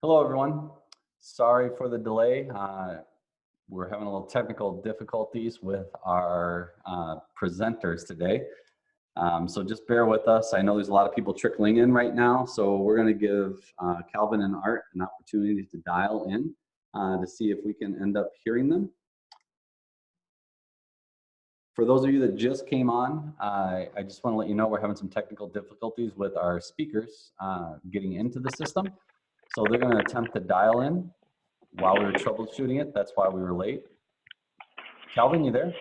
Hello, everyone. Sorry for the delay. We're having a little technical difficulties with our presenters today. So just bear with us. I know there's a lot of people trickling in right now, so we're going to give Calvin and Art an opportunity to dial in to see if we can end up hearing them. For those of you that just came on, I just want to let you know we're having some technical difficulties with our speakers getting into the system. So they're going to attempt to dial in while we were troubleshooting it. That's why we were late. Calvin, you there?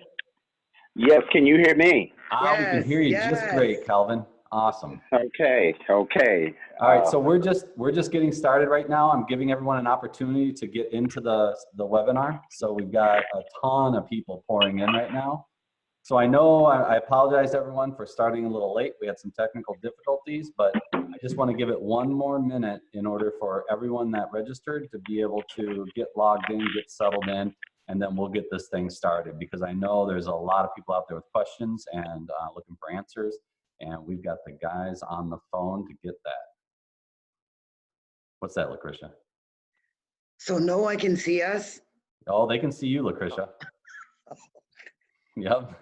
Yes, can you hear me? We can hear you just great, Calvin. Awesome. Okay. All right, so we're just getting started right now. I'm giving everyone an opportunity to get into the webinar. So we've got a ton of people pouring in right now. So I know I apologize to everyone for starting a little late. We had some technical difficulties, but I just want to give it one more minute in order for everyone that registered to be able to get logged in, get settled in, and then we'll get this thing started, because I know there's a lot of people out there with questions and looking for answers, and we've got the guys on the phone to get that. What's that, LaCretia? So no one can see us? Oh, they can see you, LaCretia. Yep.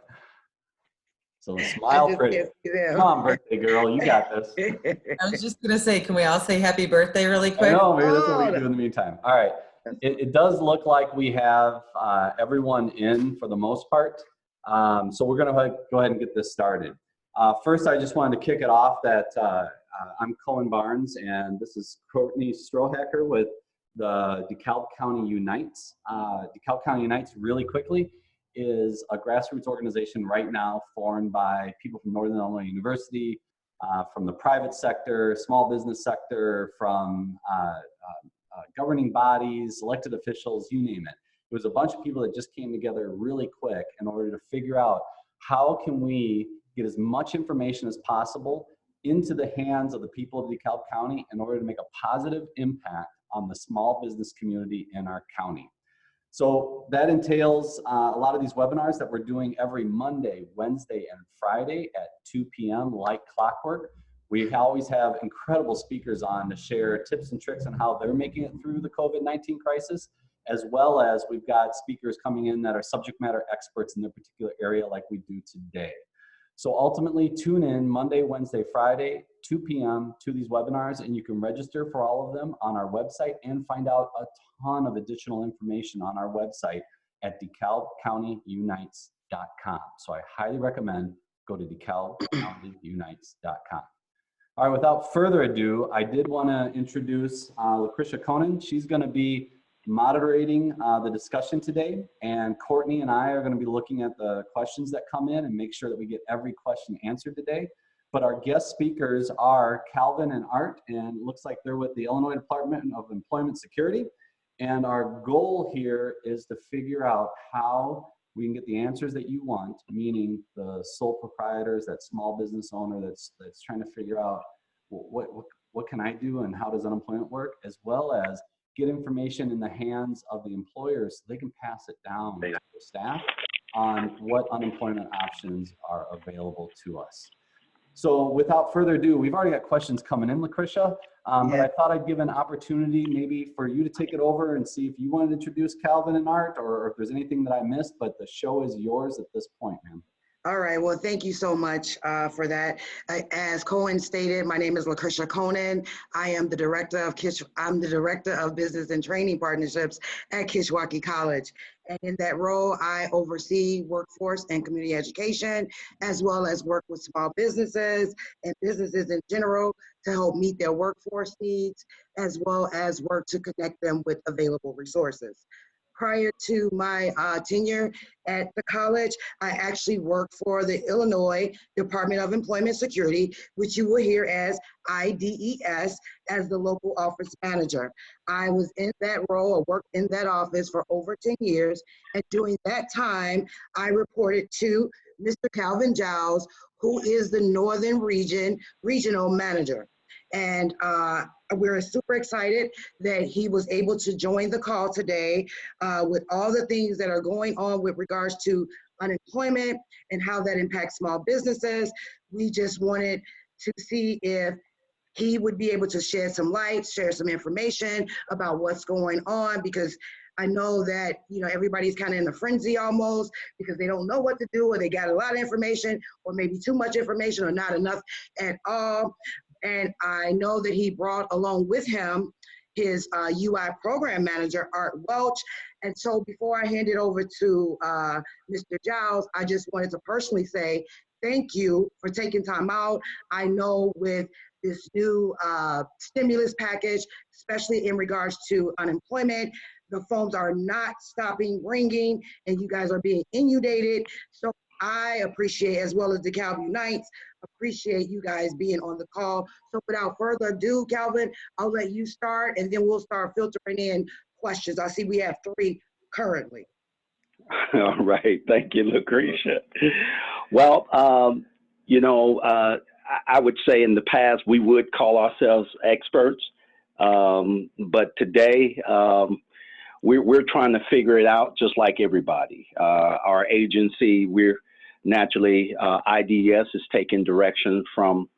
So smile pretty. Come on, birthday girl, you got this. I was just gonna say, can we all say happy birthday really quick? I know, maybe that's what we can do in the meantime. All right, it does look like we have everyone in for the most part. So we're gonna go ahead and get this started. First, I just wanted to kick it off that I'm Cohen Barnes, and this is Courtney Strohacker with the DeKalb County Unites. DeKalb County Unites, really quickly, is a grassroots organization right now formed by people from Northern Illinois University, from the private sector, small business sector, from governing bodies, elected officials, you name it. It was a bunch of people that just came together really quick in order to figure out how can we get as much information as possible into the hands of the people of DeKalb County in order to make a positive impact on the small business community in our county. So that entails a lot of these webinars that we're doing every Monday, Wednesday, and Friday at 2 p.m. like clockwork. We always have incredible speakers on to share tips and tricks on how they're making it through the COVID-19 crisis, as well as we've got speakers coming in that are subject matter experts in their particular area like we do today. So ultimately, tune in Monday, Wednesday, Friday, 2 p.m. to these webinars, and you can register for all of them on our website and find out a ton of additional information on our website at DeKalbCountyUnites.com. So I highly recommend go to DeKalbCountyUnites.com. All right, without further ado, I did want to introduce LaCretia Konan. She's going to be moderating the discussion today, and Courtney and I are going to be looking at the questions that come in and make sure that we get every question answered today. But our guest speakers are Calvin and Art, and it looks like they're with the Illinois Department of Employment Security. And our goal here is to figure out how we can get the answers that you want, meaning the sole proprietors, that small business owner that's trying to figure out what can I do and how does unemployment work, as well as get information in the hands of the employers so they can pass it down to their staff on what unemployment options are available to us. So without further ado, we've already got questions coming in, LaCretia, but I thought I'd give an opportunity maybe for you to take it over and see if you wanted to introduce Calvin and Art, or if there's anything that I missed, but the show is yours at this point, man. All right, well, thank you so much for that. As Cohen stated, my name is LaCretia Konan. I am the director of Business and Training Partnerships at Kishwaukee College. And in that role, I oversee workforce and community education, as well as work with small businesses and businesses in general to help meet their workforce needs, as well as work to connect them with available resources. Prior to my tenure at the college, I actually worked for the Illinois Department of Employment Security, which you will hear as IDES, as the local office manager. I was in that role, or worked in that office for over 10 years. And during that time, I reported to Mr. Calvin Giles, who is the Northern Region Regional Manager. And we're super excited that he was able to join the call today with all the things that are going on with regards to unemployment and how that impacts small businesses. We just wanted to see if he would be able to shed some light, share some information about what's going on, because I know that, everybody's kind of in a frenzy almost because they don't know what to do, or they got a lot of information, or maybe too much information, or not enough at all. And I know that he brought along with him his UI program manager, Art Welch. And so before I hand it over to Mr. Giles, I just wanted to personally say thank you for taking time out. I know with this new stimulus package, especially in regards to unemployment, the phones are not stopping ringing, and you guys are being inundated. So I appreciate, as well as the DeKalb Unites, appreciate you guys being on the call. So without further ado, Calvin, I'll let you start, and then we'll start filtering in questions. I see we have 3 currently. All right. Thank you, LaCretia. Well, I would say in the past we would call ourselves experts, but today we're trying to figure it out just like everybody. Our agency, we're naturally, IDES is taking direction from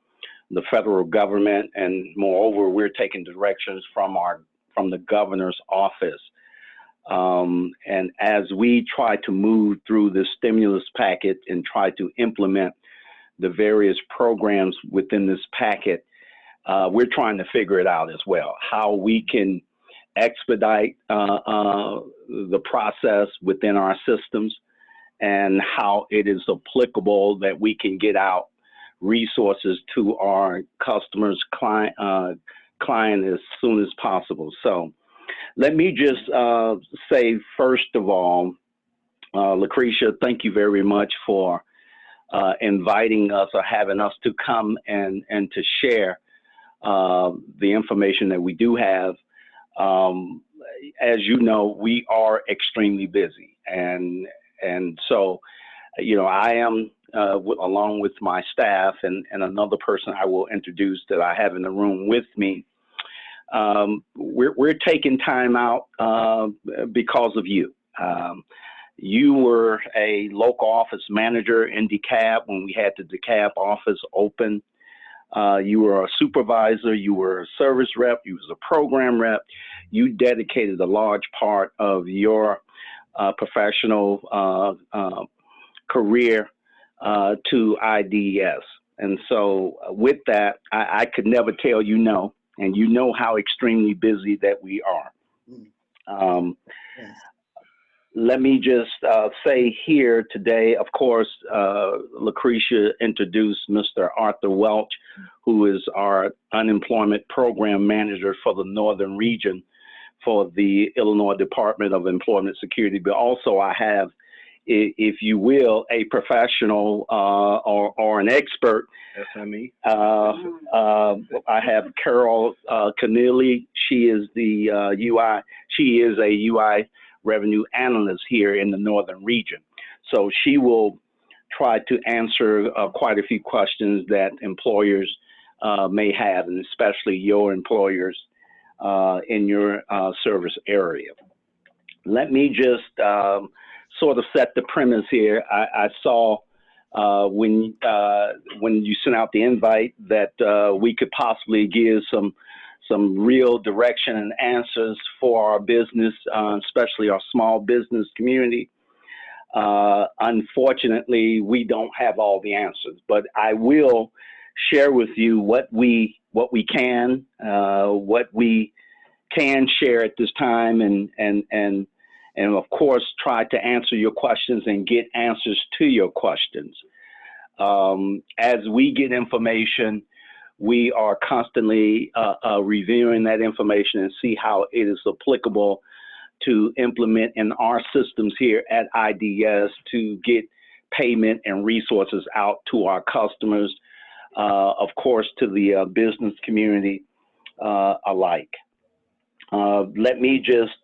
the federal government, and moreover, we're taking directions from the governor's office. And as we try to move through the stimulus packet and try to implement the various programs within this packet, we're trying to figure it out as well, how we can expedite the process within our systems, and how it is applicable that we can get out resources to our customers, client as soon as possible. So let me just say, first of all, LaCretia, thank you very much for inviting us or having us to come and to share the information that we do have. As you know, we are extremely busy, and so, I am, along with my staff and another person I will introduce that I have in the room with me, we're taking time out because of you. You were a local office manager in DeKalb when we had the DeKalb office open. You were a supervisor, you were a service rep, you was a program rep. You dedicated a large part of your professional career to IDES. And so with that, I could never tell you no, and you know how extremely busy that we are. Yes. Let me just say here today, of course, LaCretia introduced Mr. Arthur Welch, who is our unemployment program manager for the Northern Region for the Illinois Department of Employment Security. But also I have, if you will, a professional or an expert, SME. I have Carol Canilly. She is the a UI revenue analyst here in the Northern Region. So she will try to answer quite a few questions that employers may have, and especially your employers in your service area. Let me just sort of set the premise here. I saw when you sent out the invite that we could possibly give some real direction and answers for our business, especially our small business community. Unfortunately, we don't have all the answers, but I will share with you what we can share at this time, and of course try to answer your questions and get answers to your questions. As we get information, we are constantly reviewing that information and see how it is applicable to implement in our systems here at IDES to get payment and resources out to our customers, of course, to the business community alike. Let me just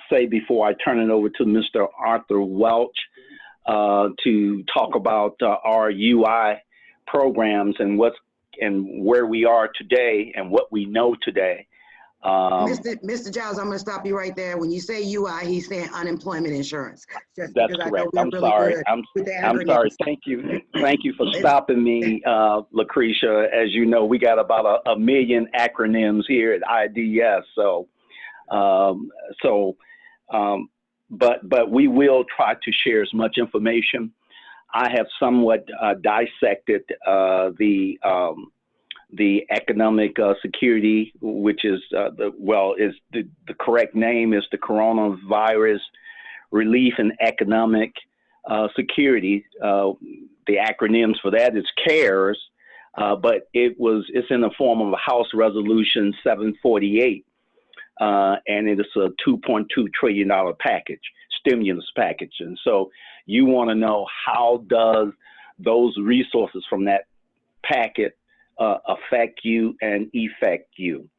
say before I turn it over to Mr. Arthur Welch to talk about our UI programs and where we are today and what we know today. Mr. Giles, I'm going to stop you right there. When you say UI, he's saying unemployment insurance. Just That's because correct. I know I'm we're really sorry. good I'm with the sorry. acronyms. Thank you. Thank you for stopping me, LaCretia. As you know, we got about a million acronyms here at IDES. But we will try to share as much information. I have somewhat dissected the economic security, which is the correct name is the Coronavirus Relief and Economic Security. The acronyms for that is CARES, but it's in the form of a House Resolution 748, and it is a $2.2 trillion package, stimulus package. And so you want to know, how does those resources from that packet affect you and effect you?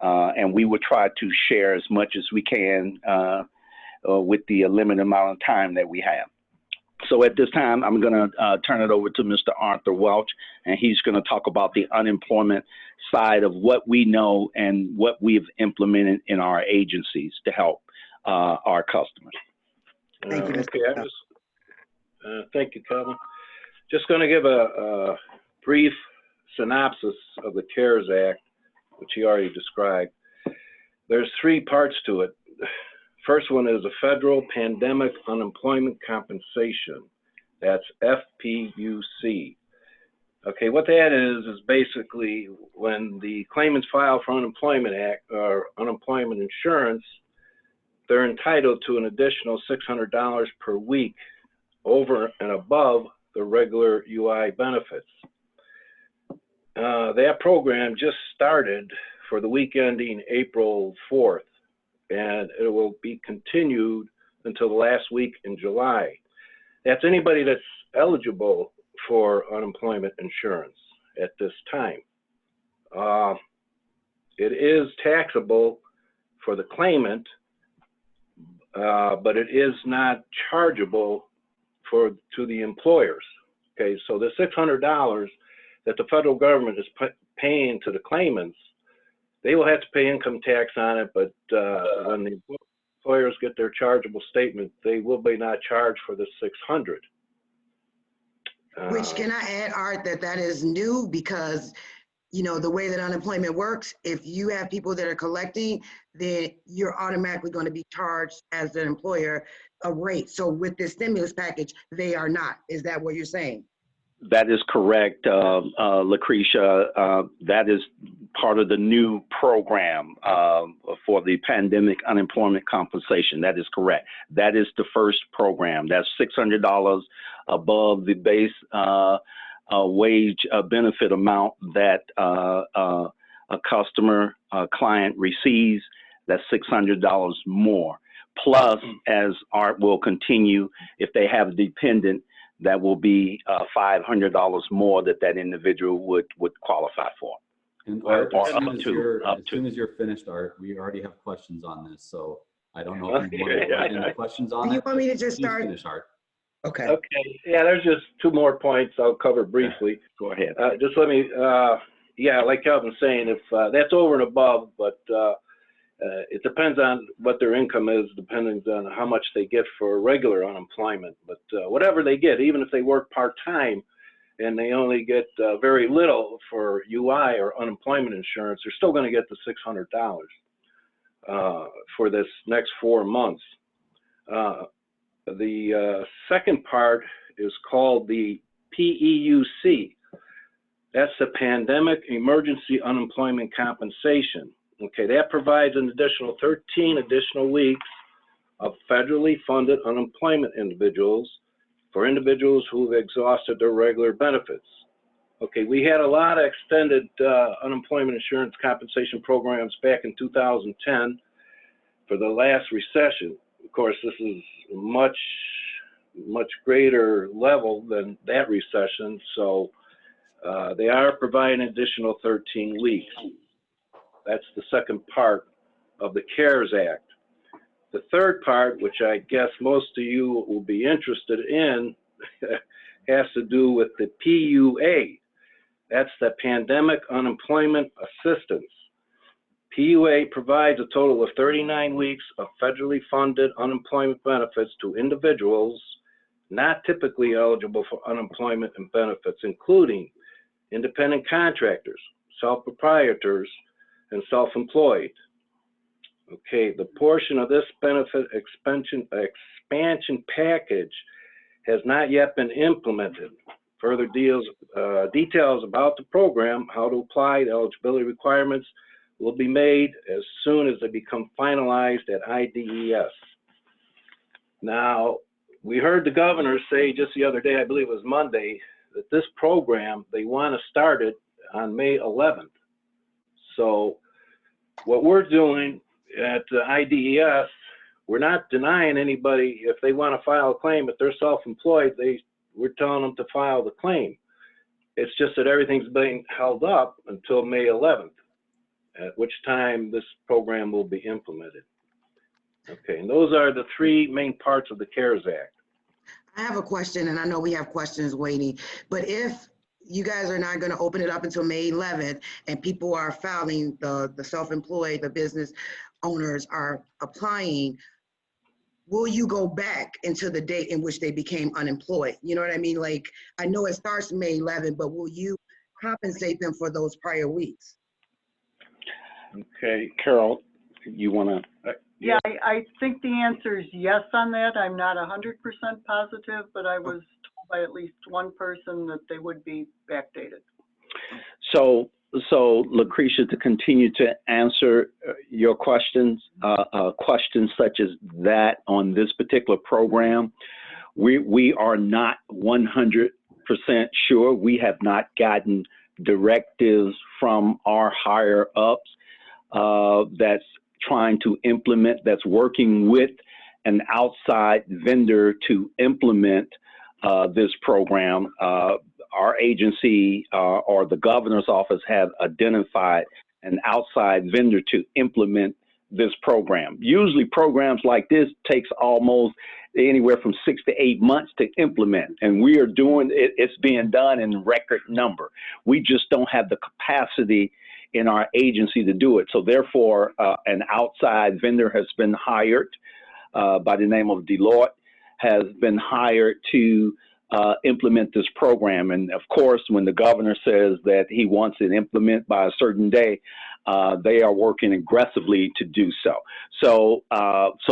And we will try to share as much as we can with the limited amount of time that we have. So at this time, I'm going to turn it over to Mr. Arthur Welch, and he's going to talk about the unemployment side of what we know and what we've implemented in our agencies to help our customers. Thank you, Mr. Okay, thank you, Kevin. Just going to give a brief synopsis of the CARES Act, which he already described. There's three parts to it. First one is a federal pandemic unemployment compensation. That's FPUC. Okay, what that is basically when the claimants file for unemployment or unemployment insurance, they're entitled to an additional $600 per week over and above the regular UI benefits. That program just started for the week ending April 4th, and it will be continued until the last week in July. That's anybody that's eligible for unemployment insurance at this time. It is taxable for the claimant, but it is not chargeable to the employers. Okay, so the $600 that the federal government is paying to the claimants, they will have to pay income tax on it, but when the employers get their chargeable statement, they will be not charged for the $600. Which, can I add, Art, that is new, because you know the way that unemployment works, if you have people that are collecting, then you're automatically going to be charged as an employer a rate. So with this stimulus package, they are not. Is that what you're saying? That is correct, LaCretia. That is part of the new program for the pandemic unemployment compensation. That is correct. That is the first program. That's $600 above the base wage benefit amount that a customer, client receives. That's $600 more. Plus, as Art will continue, if they have a dependent, that will be $500 more that individual would qualify for. And Art, Or as up to. soon as you're finished, Art, we already have questions on this, so I don't know if you want to go into questions on Do it. you want me to just start? Finish, Art. Okay. Okay, yeah, there's just two more points I'll cover briefly. Go ahead. Just let me, yeah, like Kelvin's saying, if that's over and above, but it depends on what their income is, depending on how much they get for regular unemployment. But whatever they get, even if they work part-time and they only get very little for UI or unemployment insurance, they're still going to get the $600 for this next 4 months. The second part is called the PEUC. That's the Pandemic Emergency Unemployment Compensation. Okay, that provides an additional 13 additional weeks of federally funded unemployment for individuals who've exhausted their regular benefits. Okay, we had a lot of extended unemployment insurance compensation programs back in 2010 for the last recession. Of course, this is much greater level than that recession, so they are providing an additional 13 weeks. That's the second part of the CARES Act. The third part, which I guess most of you will be interested in, has to do with the PUA. That's the Pandemic Unemployment Assistance. PUA provides a total of 39 weeks of federally funded unemployment benefits to individuals not typically eligible for unemployment and benefits, including independent contractors, self-proprietors, and self-employed. Okay, the portion of this benefit expansion package has not yet been implemented. Further details about the program, how to apply the eligibility requirements, will be made as soon as they become finalized at IDES. Now, we heard the governor say just the other day, I believe it was Monday, that this program, they want to start it on May 11th. So what we're doing at the IDES, we're not denying anybody if they want to file a claim, if they're self-employed, we're telling them to file the claim. It's just that everything's being held up until May 11th, at which time this program will be implemented. Okay, and those are the three main parts of the CARES Act. I have a question, and I know we have questions waiting, but if you guys are not going to open it up until May 11th and people are filing, the self-employed, the business owners are applying, will you go back into the date in which they became unemployed? You know what I mean? Like, I know it starts May 11th, but will you compensate them for those prior weeks? Okay, Carol, you want to? Yeah, I think the answer is yes on that. I'm not 100% positive, but I was told by at least one person that they would be backdated. So LaCretia, to continue to answer your questions, questions such as that on this particular program, we are not 100% sure. We have not gotten directives from our higher ups that's trying to implement, that's working with an outside vendor to implement this program. Our agency or the governor's office have identified an outside vendor to implement this program. Usually programs like this takes almost anywhere from 6 to 8 months to implement, and we are doing it, it's being done in record number. We just don't have the capacity in our agency to do it. So therefore, an outside vendor has been hired by the name of Deloitte, has been hired to implement this program. And of course, when the governor says that he wants it implemented by a certain day, they are working aggressively to do so. So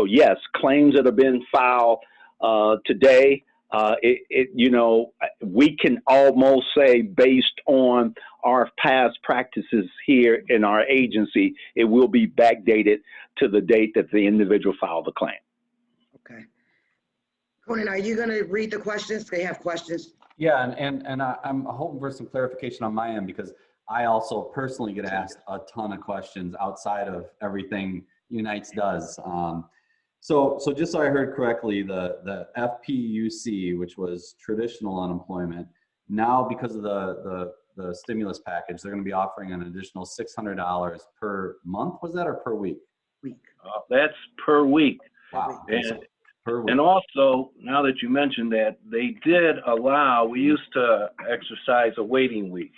yes, claims that have been filed today, you know, we can almost say based on our past practices here in our agency, it will be backdated to the date that the individual filed the claim. Okay. Conan, are you going to read the questions? They have questions. Yeah, and I'm hoping for some clarification on my end, because I also personally get asked a ton of questions outside of everything Unites does. So just so I heard correctly, the FPUC, which was traditional unemployment, now because of the stimulus package, they're going to be offering an additional $600 per month. Was that, or per week? Week. That's per week. Wow. And, per week. and also, now that you mentioned that, they did allow, we used to exercise a waiting week.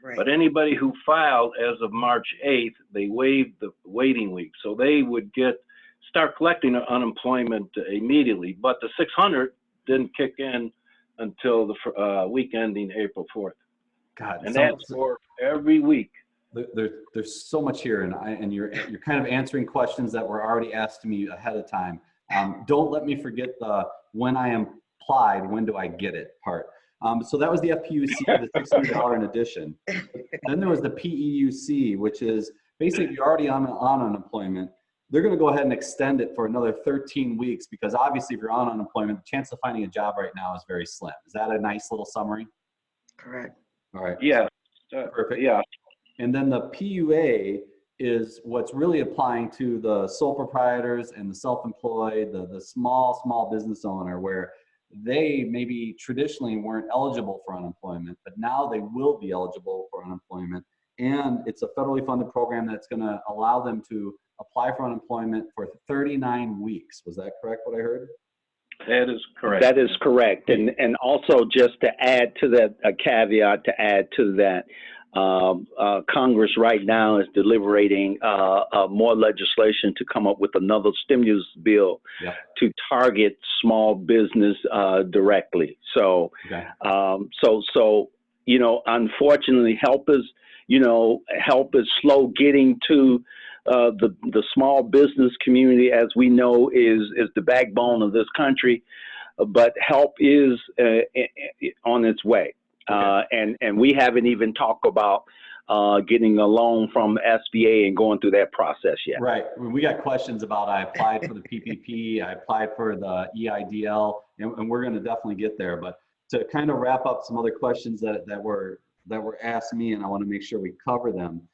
Right. But anybody who filed as of March 8th, they waived the waiting week. So they would start collecting unemployment immediately. But the 600 didn't kick in until the week ending April 4th. God, and that's for every week. There's so much here, and you're kind of answering questions that were already asked to me ahead of time. Don't let me forget the when I am applied, when do I get it part. So that was the FPUC, the $600 in addition. Then there was the PEUC, which is basically if you're already on unemployment, they're going to go ahead and extend it for another 13 weeks, because obviously if you're on unemployment, the chance of finding a job right now is very slim. Is that a nice little summary? Correct. All right. Yeah. Perfect. Yeah. And then the PUA is what's really applying to the sole proprietors and the self-employed, the small business owner, where they maybe traditionally weren't eligible for unemployment, but now they will be eligible for unemployment. And it's a federally funded program that's going to allow them to apply for unemployment for 39 weeks. Was that correct, what I heard? That is correct. That is correct. And also just to add to that, a caveat to add to that, Congress right now is deliberating more legislation to come up with another stimulus bill to target small business directly. So, you know, unfortunately, help is slow getting to the small business community, as we know, is the backbone of this country. But help is on its way. And we haven't even talked about getting a loan from SBA and going through that process yet. Right. We got questions about, I applied for the PPP, I applied for the EIDL, and we're going to definitely get there. But to kind of wrap up some other questions that were asked me, and I want to make sure we cover them.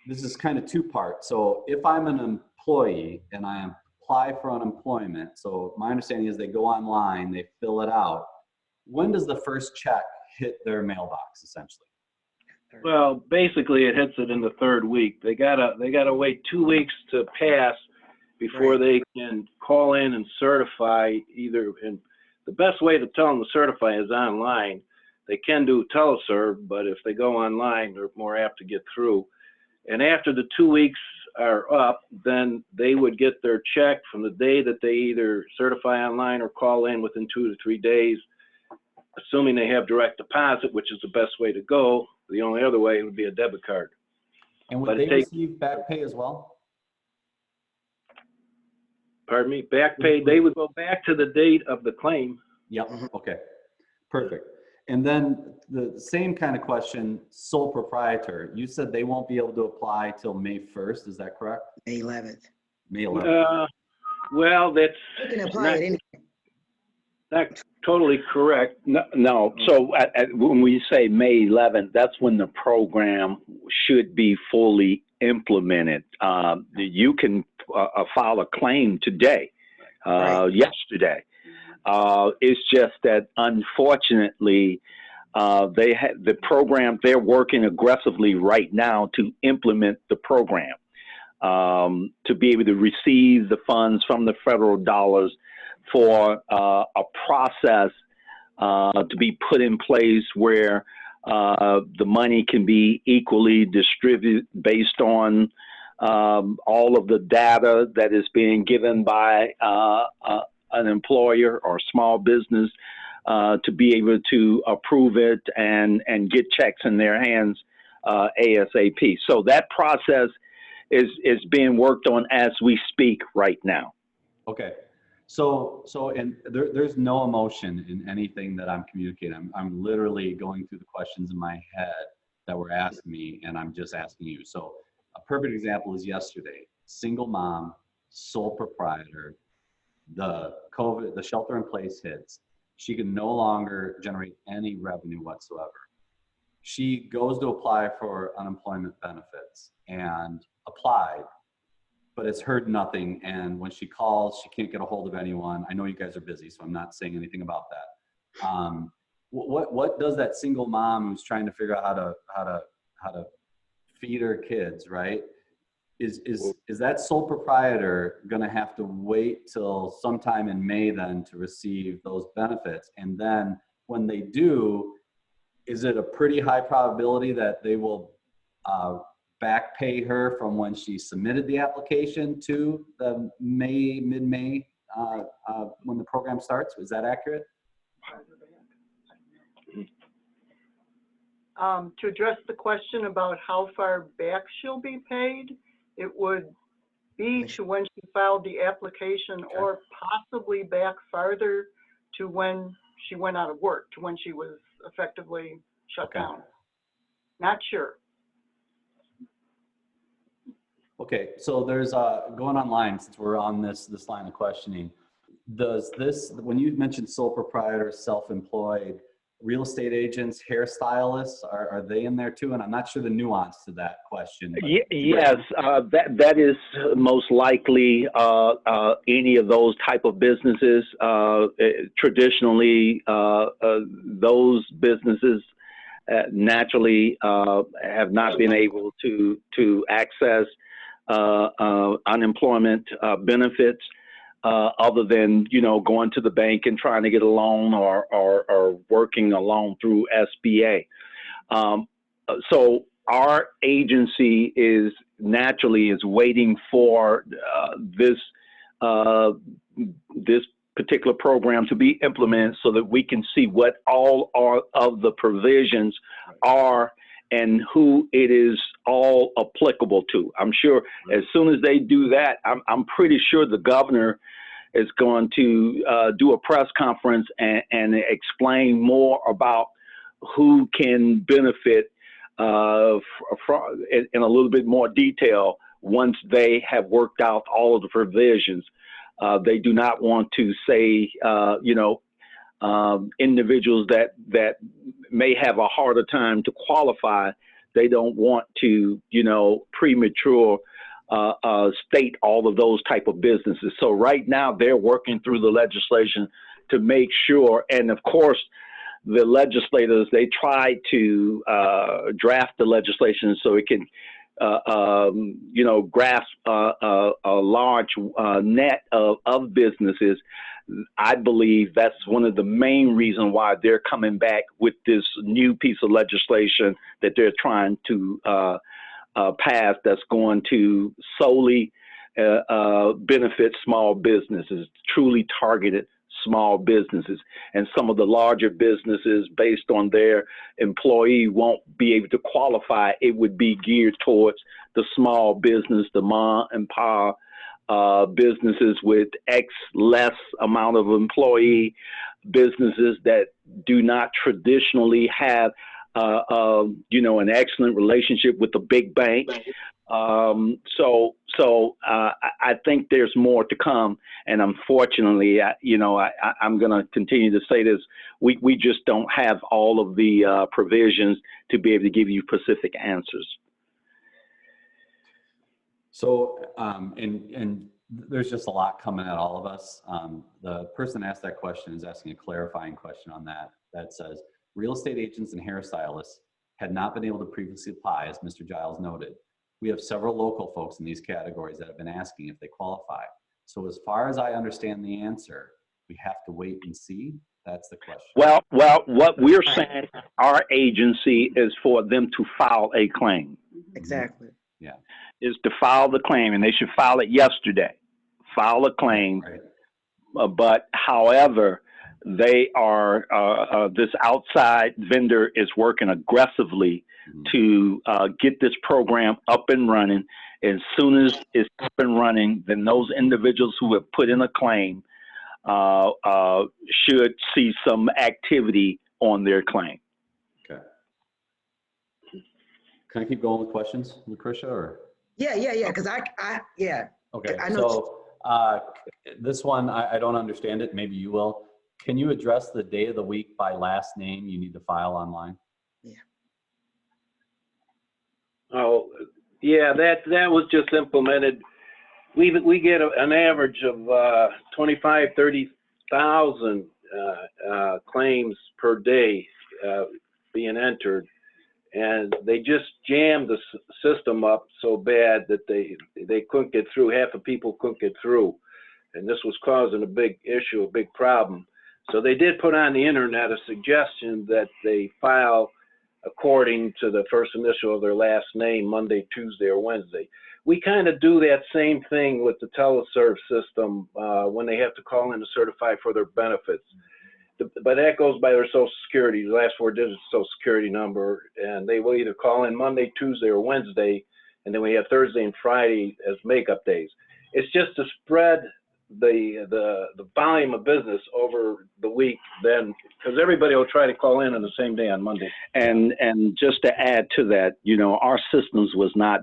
This is kind of two-part. So if I'm an employee and I apply for unemployment, so my understanding is they go online, they fill it out. When does the first check hit their mailbox, essentially? Well, basically, it hits it in the third week. They gotta wait 2 weeks to pass before they can call in and certify either. And the best way to tell them to certify is online. They can do teleserve, but if they go online, they're more apt to get through. And after the 2 weeks are up, then they would get their check from the day that they either certify online or call in within 2 to 3 days, assuming they have direct deposit, which is the best way to go. The only other way would be a debit card. And would they receive back pay as well? Pardon me? Back pay, they would go back to the date of the claim. Yep. Okay. Perfect. And then the same kind of question, sole proprietor. You said they won't be able to apply till May 1st. Is that correct? May 11th. May 11th. Well, that's You can apply it anyway. not totally correct. No. So when we say May 11th, that's when the program should be fully implemented. You can file a claim today, yesterday. It's just that, unfortunately, the program, they're working aggressively right now to implement the program, to be able to receive the funds from the federal dollars for a process to be put in place where the money can be equally distributed based on all of the data that is being given by an employer or small business to be able to approve it and get checks in their hands ASAP. So that process is being worked on as we speak right now. Okay. So and there's no emotion in anything that I'm communicating. I'm literally going through the questions in my head that were asked me, and I'm just asking you. So a perfect example is yesterday. Single mom, sole proprietor, the shelter in place hits. She can no longer generate any revenue whatsoever. She goes to apply for unemployment benefits and applied, but it's heard nothing. And when she calls, she can't get a hold of anyone. I know you guys are busy, so I'm not saying anything about that. What does that single mom who's trying to figure out how to feed her kids, right? Is that sole proprietor going to have to wait till sometime in May then to receive those benefits? And then when they do, is it a pretty high probability that they will back pay her from when she submitted the application to the mid-May when the program starts? Is that accurate? To address the question about how far back she'll be paid, it would be to when she filed the application, or possibly back farther to when she went out of work, to when she was effectively shut down. Not sure. Okay, so there's going online, since we're on this line of questioning, does this, when you mentioned sole proprietor, self-employed, real estate agents, hairstylists, are they in there too? And I'm not sure the nuance to that question. Yes, that is most likely any of those type of businesses. Traditionally, those businesses naturally have not been able to access unemployment benefits, other than, going to the bank and trying to get a loan or working a loan through SBA. So our agency is naturally waiting for this particular program to be implemented so that we can see what all of the provisions are and who it is all applicable to. I'm sure as soon as they do that, I'm pretty sure the governor is going to do a press conference and explain more about who can benefit in a little bit more detail once they have worked out all of the provisions. They do not want to say, individuals that may have a harder time to qualify. They don't want to, premature state all of those type of businesses. So right now they're working through the legislation to make sure, and of course, the legislators, they try to draft the legislation so it can grasp a large net of businesses. I believe that's one of the main reasons why they're coming back with this new piece of legislation that they're trying to pass that's going to solely benefit small businesses, truly targeted small businesses. And some of the larger businesses, based on their employee, won't be able to qualify. It would be geared towards the small business, the mom and pop businesses with less amount of employee, businesses that do not traditionally have an excellent relationship with the big bank. I think there's more to come, and unfortunately, I'm going to continue to say this. We just don't have all of the provisions to be able to give you specific answers. So, and there's just a lot coming at all of us. The person that asked that question is asking a clarifying question on that says, real estate agents and hairstylists had not been able to previously apply, as Mr. Giles noted. We have several local folks in these categories that have been asking if they qualify. So as far as I understand the answer, we have to wait and see. That's the question. Well, what we're saying, our agency is for them to file a claim. Exactly. Yeah. Is to file the claim, and they should file it yesterday. File a claim. Right. But however, they are, this outside vendor is working aggressively to get this program up and running. As soon as it's up and running, then those individuals who have put in a claim should see some activity on their claim. Okay. Can I keep going with questions, LaCretia, or? Yeah, because yeah. Okay, I know. So this one, I don't understand it. Maybe you will. Can you address the day of the week by last name you need to file online? Yeah. Oh, yeah, that was just implemented. We get an average of 25, 30,000 claims per day being entered. And they just jammed the system up so bad that they couldn't get through. Half the people couldn't get through. And this was causing a big issue, a big problem. So they did put on the internet a suggestion that they file according to the first initial of their last name, Monday, Tuesday, or Wednesday. We kind of do that same thing with the teleserve system when they have to call in to certify for their benefits. But that goes by their Social Security, the last 4 digits Social Security number, and they will either call in Monday, Tuesday, or Wednesday, and then we have Thursday and Friday as makeup days. It's just to spread the volume of business over the week, then, because everybody will try to call in on the same day on Monday. And just to add to that, our systems was not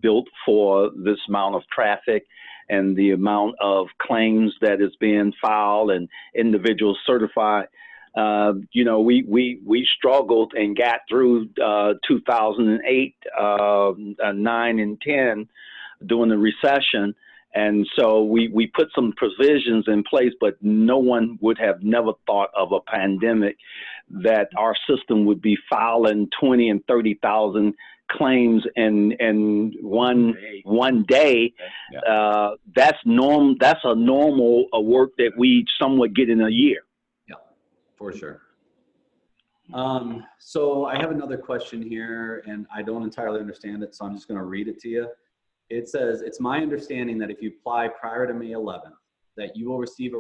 built for this amount of traffic and the amount of claims that is being filed and individuals certified. We struggled and got through 2008, 9, and 10 during the recession. And so we put some provisions in place, but no one would have never thought of a pandemic that our system would be filing 20 and 30,000 claims in one day. Yeah. That's a normal work that we somewhat get in a year. Yeah, for sure. So I have another question here, and I don't entirely understand it, so I'm just going to read it to you. It says, "It's my understanding that if you apply prior to May 11th, that you will receive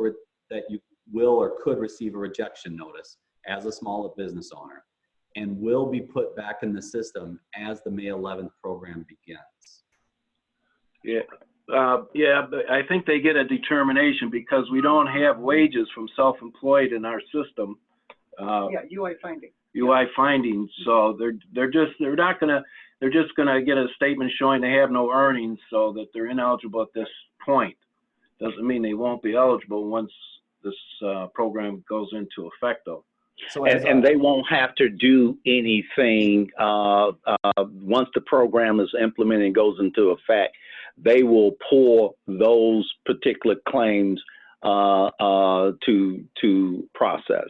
that you will or could receive a rejection notice as a small business owner, and will be put back in the system as the May 11th program begins." Yeah, but I think they get a determination because we don't have wages from self-employed in our system. Yeah, UI finding. UI findings, so they're just gonna get a statement showing they have no earnings, so that they're ineligible at this point. Doesn't mean they won't be eligible once this program goes into effect, though. So And they won't have to do anything once the program is implemented and goes into effect. They will pull those particular claims to process.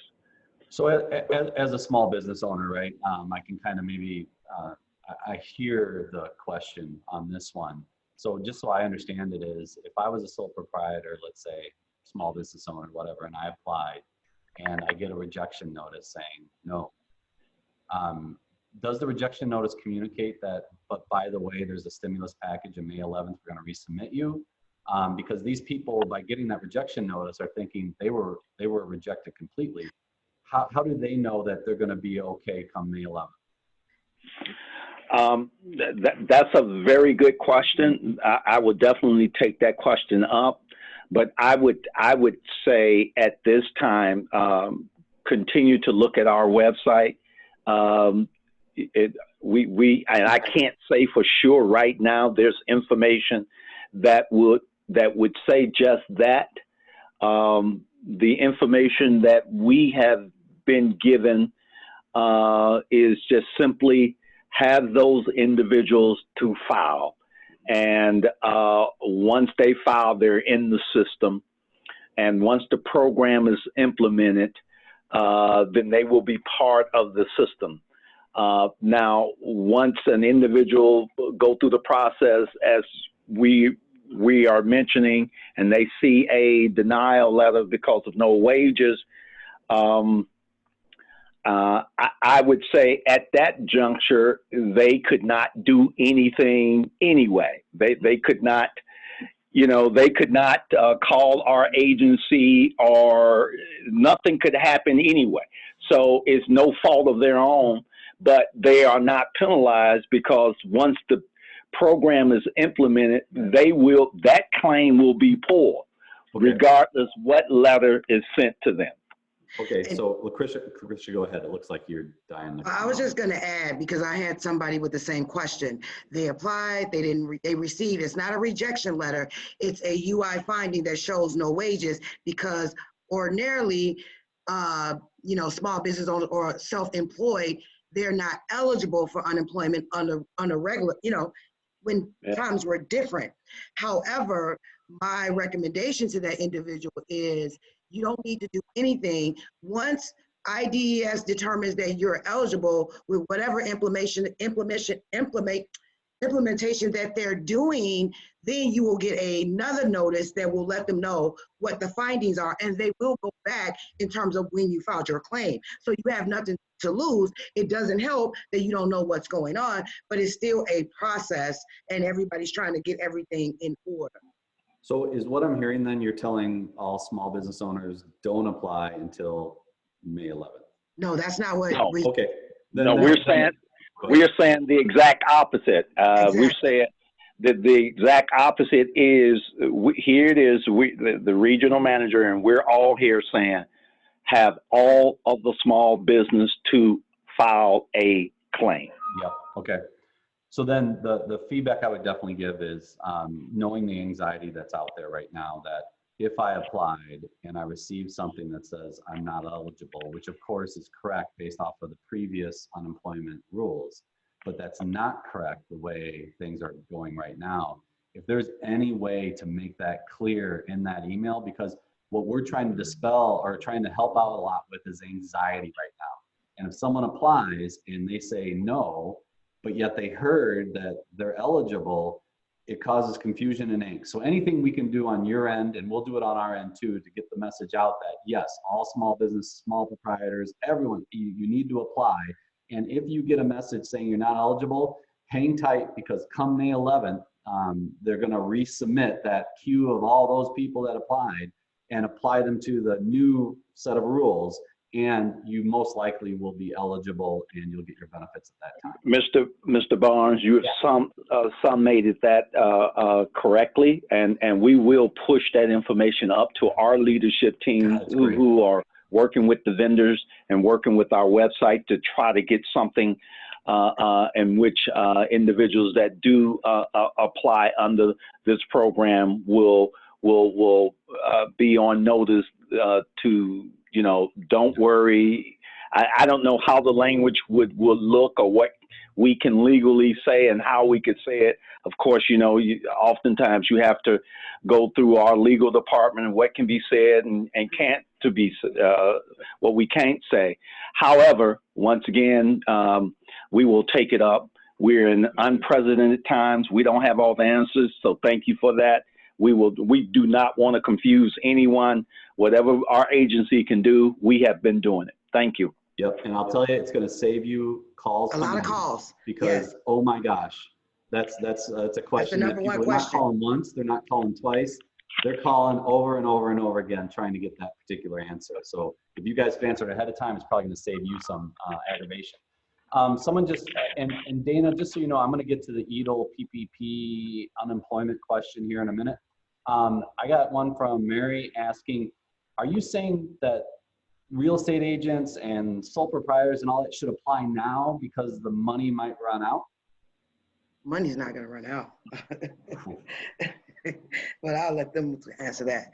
So as a small business owner, right, I can kind of maybe, I hear the question on this one. So just so I understand it is, if I was a sole proprietor, let's say small business owner, whatever, and I applied and I get a rejection notice saying no, does the rejection notice communicate that, but by the way, there's a stimulus package on May 11th, we're going to resubmit you? Because these people, by getting that rejection notice, are thinking they were rejected completely. How do they know that they're going to be okay come May 11th? That's a very good question. I would definitely take that question up, but I would say at this time, continue to look at our website. And I can't say for sure right now. There's information that would say just that. The information that we have been given is just simply have those individuals to file, and once they file, they're in the system, and once the program is implemented, then they will be part of the system. Now, once an individual go through the process, as we are mentioning, and they see a denial letter because of no wages, I would say at that juncture, they could not do anything anyway. They could not, call our agency, or nothing could happen anyway. So it's no fault of their own, but they are not penalized, because once the program is implemented, that claim will be pulled, regardless what letter is sent to them. Okay, so LaCretia, go ahead. It looks like you're dying. I was just going to add, because I had somebody with the same question. They applied, they received, it's not a rejection letter, it's a UI finding that shows no wages, because ordinarily, small business owners or self-employed, they're not eligible for unemployment under regular, when times were different. However, my recommendation to that individual is, you don't need to do anything. Once IDES determines that you're eligible with whatever implementation that they're doing, then you will get another notice that will let them know what the findings are, and they will go back in terms of when you filed your claim. So you have nothing to lose. It doesn't help that you don't know what's going on, but it's still a process, and everybody's trying to get everything in order. So is what I'm hearing then, you're telling all small business owners don't apply until May 11th? No, that's not what No. Okay. We're saying the exact opposite. Exactly. We're saying that the exact opposite is, here it is, the regional manager, and we're all here saying, have all of the small business to file a claim. Yep, okay. So then the feedback I would definitely give is, knowing the anxiety that's out there right now, that if I applied and I received something that says I'm not eligible, which of course is correct based off of the previous unemployment rules, but that's not correct the way things are going right now. If there's any way to make that clear in that email, because what we're trying to dispel or trying to help out a lot with is anxiety right now. And if someone applies and they say no, but yet they heard that they're eligible, it causes confusion and angst. So anything we can do on your end, and we'll do it on our end too, to get the message out that yes, all small business, small proprietors, everyone, you need to apply. And if you get a message saying you're not eligible, hang tight, because come May 11th, they're going to resubmit that queue of all those people that applied and apply them to the new set of rules. And you most likely will be eligible and you'll get your benefits at that time. Mr. Barnes, you have summated that correctly, and we will push that information up to our leadership team who are working with the vendors and working with our website to try to get something in which individuals that do apply under this program will be on notice to, you know, don't worry. I don't know how the language would look or what we can legally say and how we could say it. Of course, you know, oftentimes you have to go through our legal department and what can be said and can't to be what we can't say. However, once again, we will take it up. We're in unprecedented times. We don't have all the answers, so thank you for that. We do not want to confuse anyone. Whatever our agency can do, we have been doing it. Thank you. Yep, and I'll tell you, it's going to save you calls. A lot of calls. Because, yes. Oh my gosh, that's a question that people are not calling once, they're not calling twice. They're calling over and over and over again, trying to get that particular answer. So if you guys have answered ahead of time, it's probably going to save you some aggravation. Someone just, and Dana, just so you know, I'm going to get to the EDL PPP unemployment question here in a minute. I got one from Mary asking, are you saying that real estate agents and sole proprietors and all that should apply now because the money might run out? Money's not going to run out. But I'll let them answer that.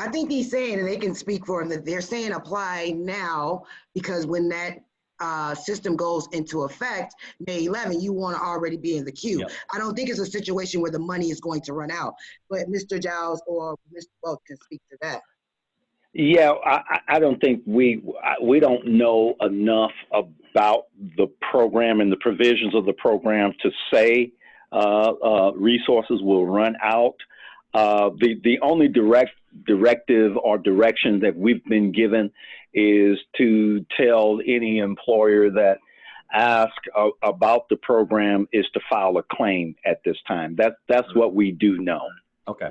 I think he's saying, and they can speak for him, that they're saying apply now because when that system goes into effect, May 11, you want to already be in the queue. Yep. I don't think it's a situation where the money is going to run out, but Mr. Giles or Mr. Welch can speak to that. Yeah, I don't think we don't know enough about the program and the provisions of the program to say resources will run out. The only directive or direction that we've been given is to tell any employer that ask about the program is to file a claim at this time. That's what we do know. Okay.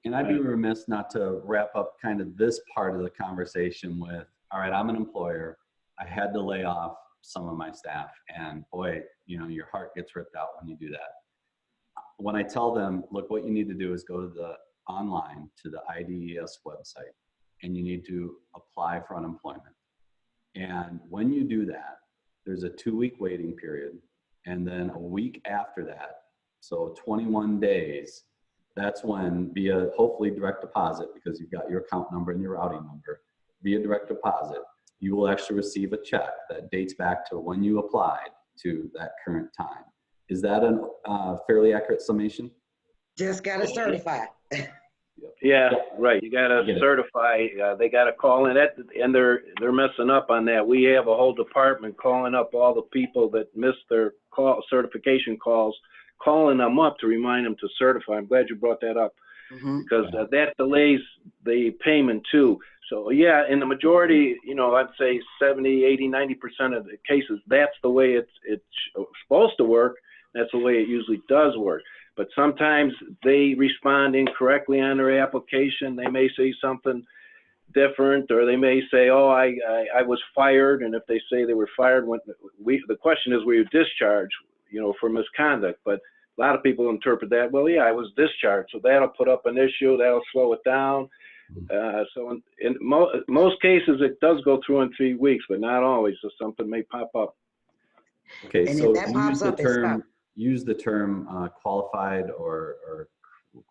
And I'd be remiss not to wrap up kind of this part of the conversation with, all right, I'm an employer. I had to lay off some of my staff, and boy, you know, your heart gets ripped out when you do that. When I tell them, look, what you need to do is go to the online to the IDES website, and you need to apply for unemployment. And when you do that, there's a 2-week waiting period. And then a week after that, so 21 days, that's when via hopefully direct deposit, because you've got your account number and your routing number, via direct deposit, you will actually receive a check that dates back to when you applied to that current time. Is that a fairly accurate summation? Just got to certify. Yeah, right. You got to certify. They got to call in, and they're messing up on that. We have a whole department calling up all the people that missed their certification calls, calling them up to remind them to certify. I'm glad you brought that up, because that delays the payment too. So yeah, in the majority, you know, I'd say 70, 80, 90% of the cases, that's the way it's supposed to work. That's the way it usually does work. But sometimes they respond incorrectly on their application. They may say something different, or they may say, oh, I was fired. And if they say they were fired, the question is, were you discharged, you know, for misconduct? But a lot of people interpret that, well, yeah, I was discharged. So that'll put up an issue, that'll slow it down. So in most cases, it does go through in 3 weeks, but not always. So something may pop up. Okay, and so if that pops up, use the term qualified or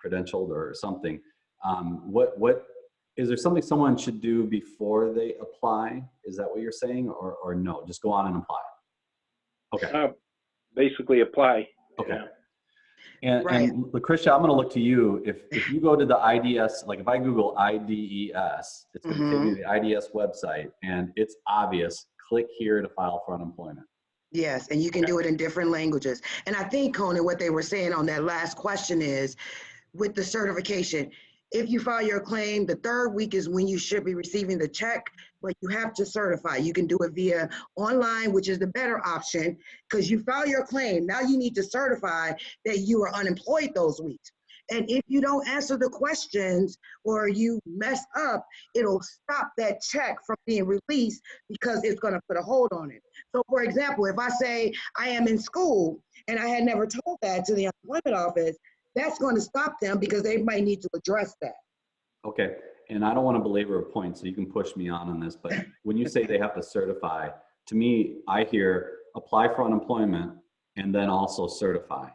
credentialed or something. What is there something someone should do before they apply? Is that what you're saying, or no? Just go on and apply. Okay. Basically apply. Okay. Yeah. And LaCretia, I'm going to look to you. If you go to the IDES, like if I Google IDES, it's going to give me the IDES website, and it's obvious. Click here to file for unemployment. Yes, and you can do it in different languages. And I think, Conan, what they were saying on that last question is, with the certification, if you file your claim, the third week is when you should be receiving the check, but you have to certify. You can do it via online, which is the better option, because you file your claim. Now you need to certify that you are unemployed those weeks. And if you don't answer the questions or you mess up, it'll stop that check from being released because it's going to put a hold on it. So for example, if I say I am in school and I had never told that to the unemployment office, that's going to stop them because they might need to address that. Okay, and I don't want to belabor a point, so you can push me on this, but when you say they have to certify, to me, I hear apply for unemployment and then also certify.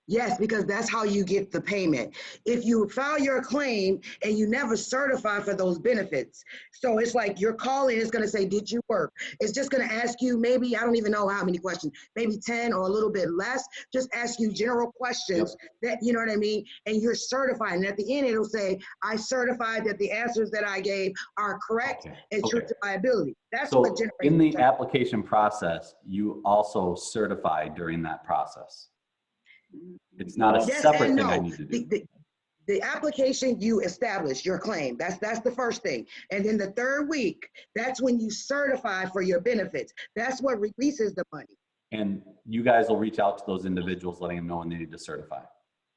Yes, because that's how you get the payment. If you file your claim and you never certify for those benefits, so it's like you're calling, it's going to say, did you work? It's just going to ask you maybe, I don't even know how many questions, maybe 10 or a little bit less, just ask you general questions that, you know what I mean? And you're certifying. And at the end, it'll say, I certified that the answers that I gave are correct and true to my ability. That's so what generates in the application process, you also certify during that process. It's not a separate thing I need to do. The application, you establish your claim. That's the first thing. And then the third week, that's when you certify for your benefits. That's what releases the money. And you guys will reach out to those individuals, letting them know when they need to certify.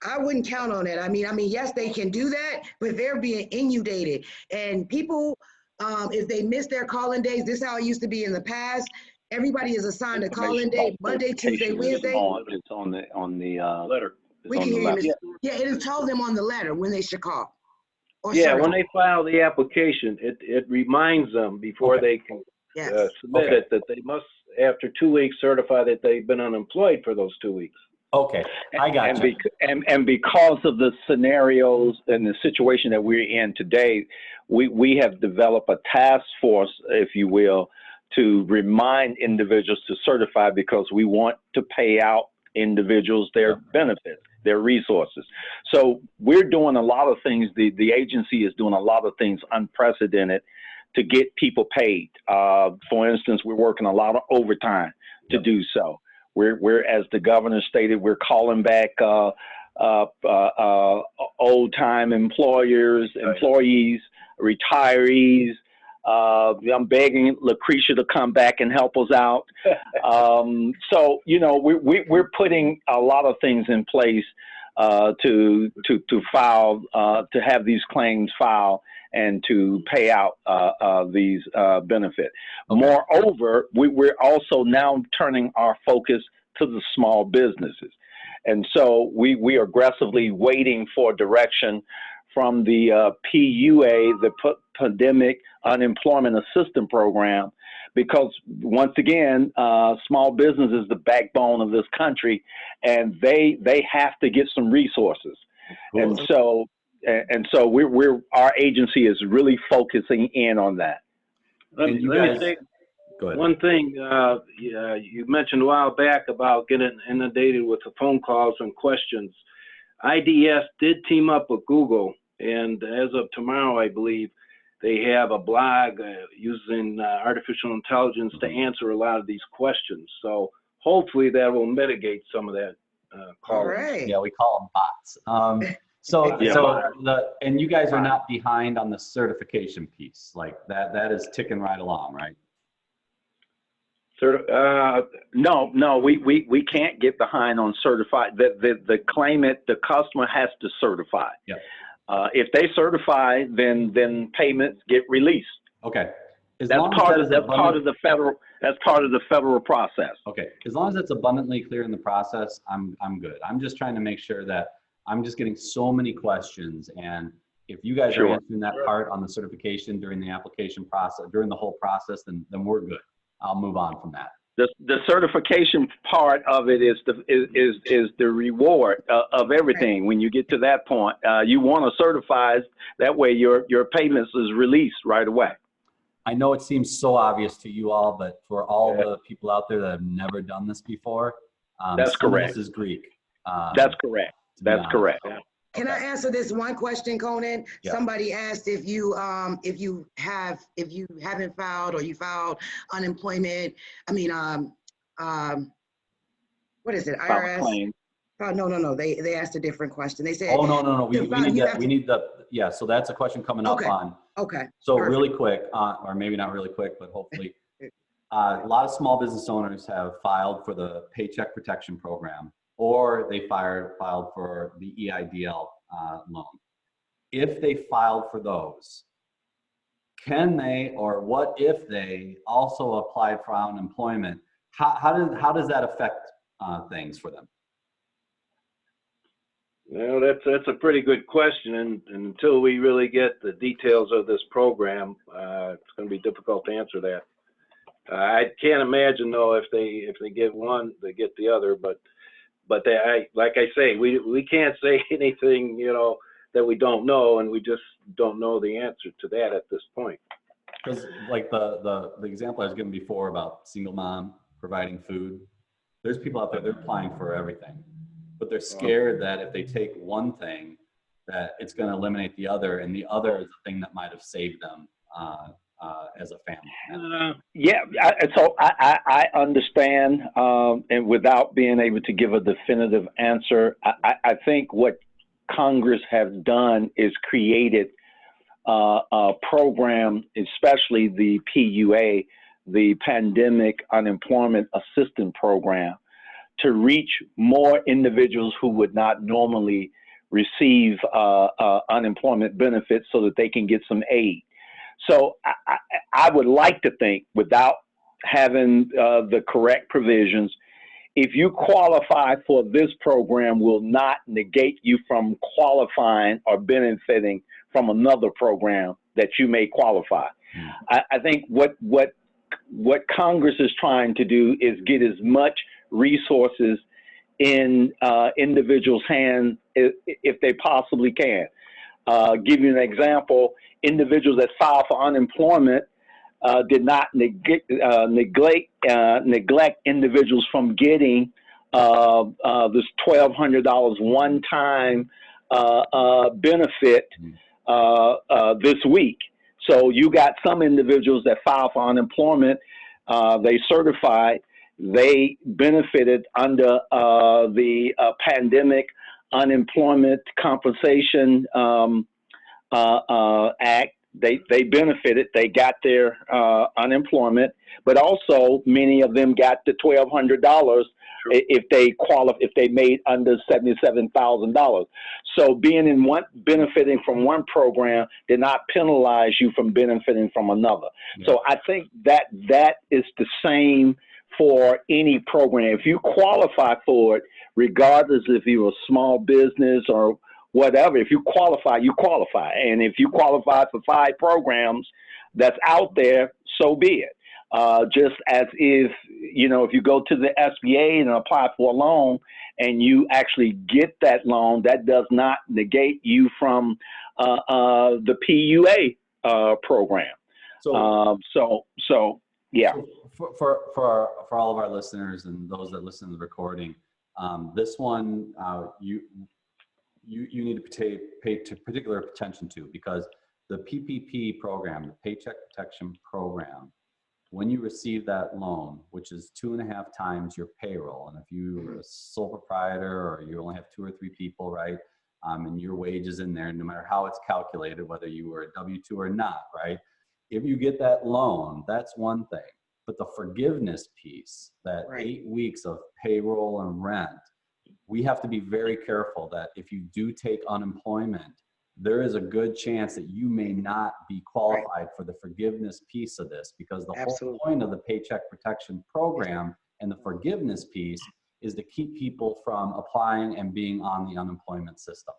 I wouldn't count on it. I mean, yes, they can do that, but they're being inundated. And people, if they miss their call-in days, this is how it used to be in the past. Everybody is assigned a call-in day, Monday, Tuesday, Wednesday. It's on the Letter. We can hear you. Yeah, it'll tell them on the letter when they should call. Or Yeah, certify. when they file the application, it reminds them before they can submit it that they must, after 2 weeks, certify that they've been unemployed for those 2 weeks. Okay, I got you. And because of the scenarios and the situation that we're in today, we have developed a task force, if you will, to remind individuals to certify because we want to pay out individuals their benefits, their resources. So we're doing a lot of things. The agency is doing a lot of things unprecedented to get people paid. For instance, we're working a lot of overtime to do so. We're, as the governor stated, we're calling back old-time employees, retirees. I'm begging LaCretia to come back and help us out. So, you know, we're putting a lot of things in place to file, to have these claims filed and to pay out these benefits. Moreover, we're also now turning our focus to the small businesses. And so we are aggressively waiting for direction from the PUA, the Pandemic Unemployment Assistance Program, because once again, small business is the backbone of this country, and they have to get some resources. Cool. And so our agency is really focusing in on that. Let me say one thing. You mentioned a while back about getting inundated with the phone calls and questions. IDES did team up with Google, and as of tomorrow, I believe, they have a blog using artificial intelligence to answer a lot of these questions. So hopefully that will mitigate some of that call. Right. Yeah, we call them bots. And you guys are not behind on the certification piece, like that is ticking right along, right? No, we can't get behind on certified. The claimant, the customer has to certify. Yeah. If they certify, then payments get released. Okay. That's part of the federal process. Okay. As long as it's abundantly clear in the process, I'm good. I'm just trying to make sure that I'm just getting so many questions, and if you guys are answering that part on the certification during the application process, during the whole process, then we're good. I'll move on from that. The certification part of it is the reward of everything. When you get to that point, you want to certify, that way your payments is released right away. I know it seems so obvious to you all, but for all the people out there that have never done this before, that's correct. This is Greek. That's correct. That's correct. Can I answer this one question, Conan? Yeah. Somebody asked if you haven't filed or you filed unemployment. what is it, File a IRS? claim. Oh, no, they asked a different question. They said, Oh, no, we need you that, have we to- need the, yeah, so that's a question coming up Okay. on. okay, So perfect. really quick, or maybe not really quick, but hopefully, a lot of small business owners have filed for the Paycheck Protection Program, or they filed for the EIDL loan. If they filed for those, can they, or what if they also applied for unemployment? How does that affect things for them? Well, that's a pretty good question, and until we really get the details of this program, it's going to be difficult to answer that. I can't imagine though if they get one, they get the other, but like I say, we can't say anything, you know, that we don't know, and we just don't know the answer to that at this point. Because like the example I was given before about single mom providing food, there's people out there, they're applying for everything, but they're scared that if they take one thing, that it's going to eliminate the other, and the other is the thing that might have saved them as a family. Yeah, so I understand, and without being able to give a definitive answer, I think what Congress has done is created a program, especially the PUA, the Pandemic Unemployment Assistance Program, to reach more individuals who would not normally receive unemployment benefits so that they can get some aid. So I would like to think, without having the correct provisions, if you qualify for this program, will not negate you from qualifying or benefiting from another program that you may qualify. I think what Congress is trying to do is get as much resources in individuals' hands if they possibly can. Give you an example, individuals that file for unemployment did not neglect individuals from getting this $1,200 one-time benefit this week. So you got some individuals that file for unemployment, they certified, they benefited under the Pandemic Unemployment Compensation Act. They benefited, they got their unemployment, but also many of them got the $1,200 if they made under $77,000. So benefiting from one program did not penalize you from benefiting from another. Yeah. So I think that is the same for any program. If you qualify for it, regardless if you're a small business or whatever, if you qualify, you qualify. And if you qualify for 5 programs that's out there, so be it. Just as if you go to the SBA and apply for a loan and you actually get that loan, that does not negate you from the PUA program. So yeah. So for all of our listeners and those that listen to the recording, this one you need to pay particular attention to, because the PPP program, the Paycheck Protection Program, when you receive that loan, which is 2.5 times your payroll, and if you're a sole proprietor or you only have 2 or 3 people, right, and your wage is in there, no matter how it's calculated, whether you were a W-2 or not, right, if you get that loan, that's one thing. But the forgiveness piece, that 8 weeks of payroll and rent, we have to be very careful that if you do take unemployment, there is a good chance that you may not be qualified for the forgiveness piece of this, because the whole point of the Paycheck Protection Program and the forgiveness piece is to keep people from applying and being on the unemployment system.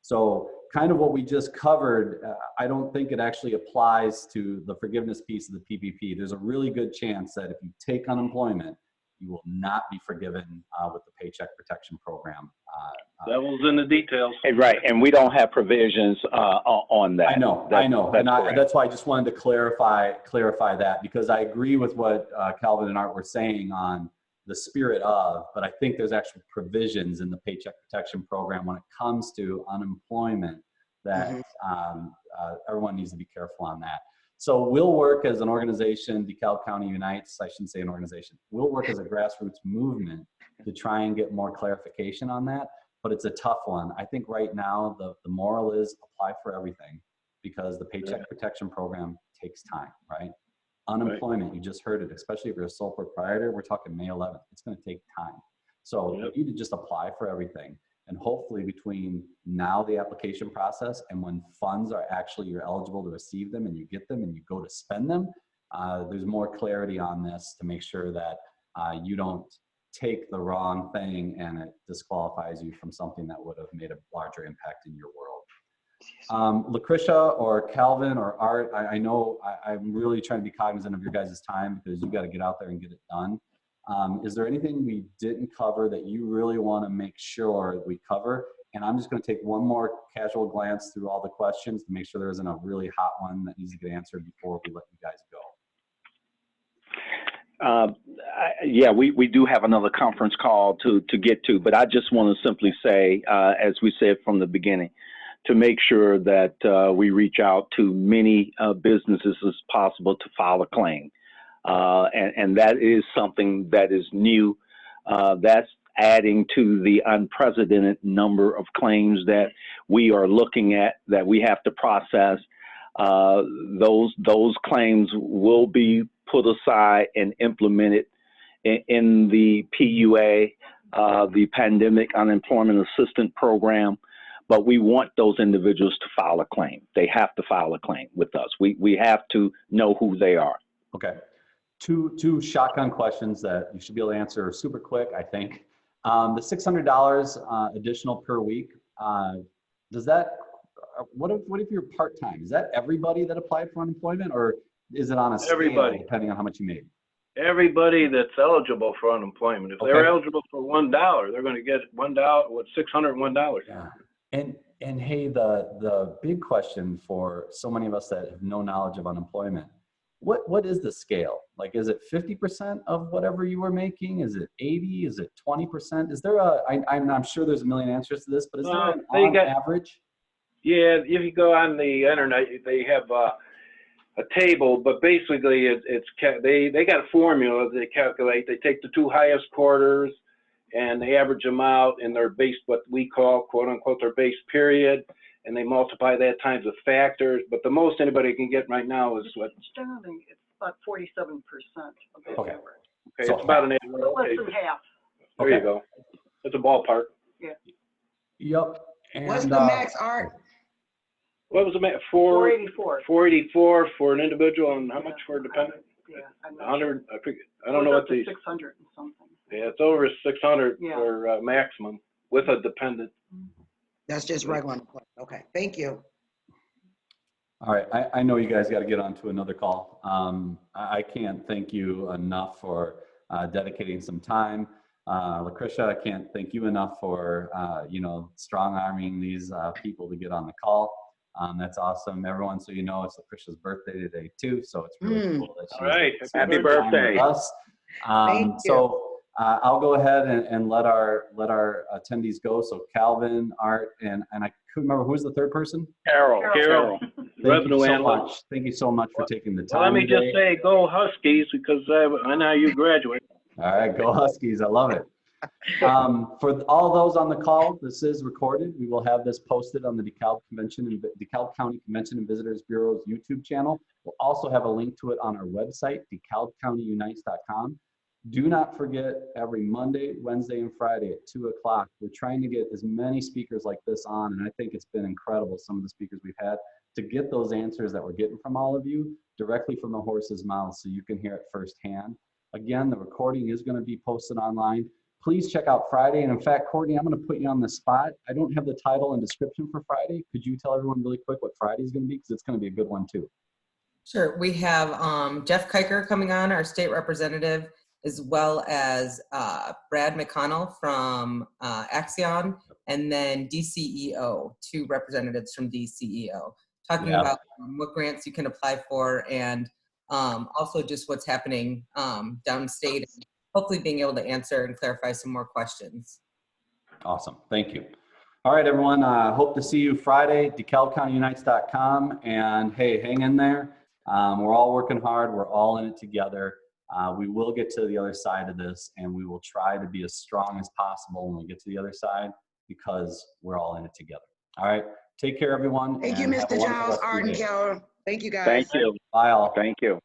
So kind of what we just covered, I don't think it actually applies to the forgiveness piece of the PPP. There's a really good chance that if you take unemployment, you will not be forgiven with the Paycheck Protection Program. Devil's in the details. Right, and we don't have provisions on that. I know, that's why I just wanted to clarify that, because I agree with what Calvin and Art were saying on the spirit of, but I think there's actually provisions in the Paycheck Protection Program when it comes to unemployment that everyone needs to be careful on that. So we'll work as an organization, DeKalb County Unites, I shouldn't say an organization. We'll work as a grassroots movement to try and get more clarification on that, but it's a tough one. I think right now the moral is apply for everything because the Paycheck Protection Program takes time, right? Unemployment, you just heard it, especially if you're a sole proprietor, we're talking May 11th. It's going to take time. So you need to just apply for everything. And hopefully between now, the application process, and when funds are actually, you're eligible to receive them and you get them and you go to spend them, there's more clarity on this to make sure that you don't take the wrong thing and it disqualifies you from something that would have made a larger impact in your world. LaCretia or Calvin or Art, I know I'm really trying to be cognizant of your guys' time because you got to get out there and get it done. Is there anything we didn't cover that you really want to make sure we cover? And I'm just going to take one more casual glance through all the questions to make sure there isn't a really hot one that needs to get answered before we let you guys go. Yeah, we do have another conference call to get to, but I just want to simply say, as we said from the beginning, to make sure that we reach out to many businesses as possible to file a claim. And that is something that is new. That's adding to the unprecedented number of claims that we are looking at that we have to process. Those claims will be put aside and implemented in the PUA, the Pandemic Unemployment Assistance Program. But we want those individuals to file a claim. They have to file a claim with us. We have to know who they are. Okay. Two shotgun questions that you should be able to answer super quick, I think. The $600 additional per week, does that, what if you're part-time? Is that everybody that applied for unemployment, or is it on a scale depending on how much you made? Everybody that's eligible for unemployment. If they're eligible for $1, they're going to get $1 with $601. Yeah. And hey, the big question for so many of us that have no knowledge of unemployment, what is the scale? Like, is it 50% of whatever you were making? Is it 80? Is it 20%? Is there I'm sure there's a million answers to this, but is there an on average? Yeah, if you go on the internet, they have a table, but basically they got a formula they calculate. They take the two highest quarters and they average them out in their base, what we call, quote unquote, their base period, and they multiply that times the factors. But the most anybody can get right now is what? Generally, it's about 47% of the average. Okay, So it's about an average. Less than half. There you go. It's a ballpark. Yeah. Yep. And, What's the max, Art? What was the max? 484. 484 for an individual, and how much for a dependent? Yeah, 100. I forget. I don't know what the 600 and something. Yeah, it's over 600 Yeah. for maximum with a dependent. That's just regular unemployment. Okay, thank you. all right, I know you guys got to get on to another call. I can't thank you enough for dedicating some time. LaCretia, I can't thank you enough for, strong arming these people to get on the call. That's awesome. Everyone, so you know, it's LaCretia's birthday today too, so it's really cool that she's All right, happy spending time birthday. with us. Thank you. So I'll go ahead and let our attendees go. So Calvin, Art, and I couldn't remember, who's the third person? Carol. Thank you so much. Thank you so much for taking the time. Well, let me today. just say, go Huskies, because I know you graduate. All right, go Huskies. I love it. For all those on the call, this is recorded. We will have this posted on the DeKalb County Convention and Visitors Bureau's YouTube channel. We'll also have a link to it on our website, DeKalbCountyUnites.com. Do not forget, every Monday, Wednesday, and Friday at 2 o'clock, we're trying to get as many speakers like this on, and I think it's been incredible, some of the speakers we've had, to get those answers that we're getting from all of you directly from the horse's mouth so you can hear it firsthand. Again, the recording is going to be posted online. Please check out Friday. And in fact, Courtney, I'm going to put you on the spot. I don't have the title and description for Friday. Could you tell everyone really quick what Friday is going to be? Because it's going to be a good one too. Sure. We have Jeff Kiker coming on, our state representative, as well as Brad McConnell from Axion, and then DCEO, two representatives from DCEO, talking about what grants you can apply for, and also just what's happening downstate, and hopefully being able to answer and clarify some more questions. Awesome. Thank you. All right, everyone. Hope to see you Friday, DeKalbCountyUnites.com. And hey, hang in there. We're all working hard. We're all in it together. We will get to the other side of this, and we will try to be as strong as possible when we get to the other side, because we're all in it together. All right. Take care, everyone. Thank you, and have a Mr. wonderful Giles, rest of your Art, and day. Carol. Thank you, guys. Thank you. Bye, all. Thank you.